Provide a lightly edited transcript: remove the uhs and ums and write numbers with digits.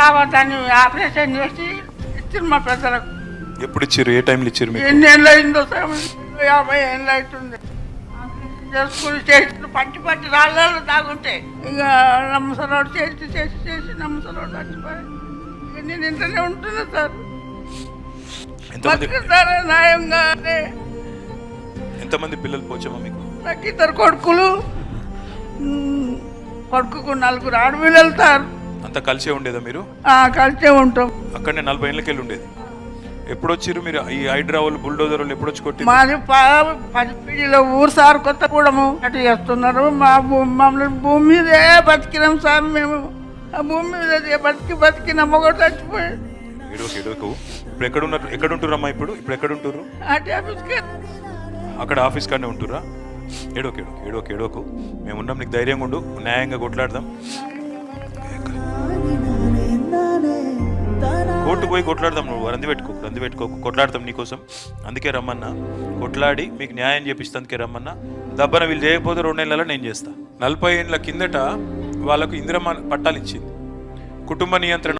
కావద్దని ఆపరేషన్ చేసి ఇచ్చారు మా పెద్దలకు. ఎప్పుడు ఇచ్చారు? ఏ టైంలో ఇచ్చారు మీకు? ఎన్ని ఏళ్ళు అయిందో సార్, 50 ఏళ్ళు అవుతుంది. చేసుకుని చేసి పట్టి పట్టి రాళ్ళలో తాగుంటే ఇక నమ్మసరోడు చేసి చేసి చేసి నమ్మసరోడు చచ్చిపోయి ఇక నేను ఇంట్లోనే ఉంటున్నా సార్. ఎంతమంది బతుకుతారా న్యాయంగానే? ఎంతమంది పిల్లలు పోచమ్మా మీకు? నాకు 2 కొడుకులు, కొడుకుకు 4 ఆడపిల్లలు వెళ్తారు. అంతా కలిసే ఉండేదా మీరు? కలిసే ఉంటాం. అక్కడనే 40 ఏళ్ళకి వెళ్ళి ఉండేది. ఎప్పుడు వచ్చారు మీరు? ఈ హైడ్రా వాళ్ళు బుల్డోజర్ వాళ్ళు ఎప్పుడు వచ్చి కొట్టి? మాది 10 పీడిలో ఊరు సార్ కొత్తగూడెము అటు చేస్తున్నారు. మమ్మల్ని భూమి మీదే బతికినాం సార్. మేము ఆ భూమి మీద బతికి నమ్మకం చచ్చిపోయాడు. ఎడోకు ఇప్పుడు ఎక్కడ ఉంటురమ్మా? ఇప్పుడు ఎక్కడ ఉంటుర్రు? అటు ఆఫీస్కి అక్కడ ఆఫీస్ కాడనే ఉంటురా? ఏడోకు మేము ఉన్నాం, నీకు ధైర్యంగా ఉండు, న్యాయంగా కొట్లాడదాం. కోర్టు పోయి కొట్లాడదాం. నువ్వు రంది పెట్టుకోకు, కొట్లాడతాం నీకోసం. అందుకే రమ్మన్నా, కొట్లాడి మీకు న్యాయం చేపిస్తానికే రమ్మన్నా. దబ్బన వీళ్ళు చేయకపోతే 2 నెలలలో నేను చేస్తా. 40 ఏళ్ళ కిందట వాళ్ళకు ఇందిరమ్మ పట్టాలు ఇచ్చింది. కుటుంబ నియంత్రణ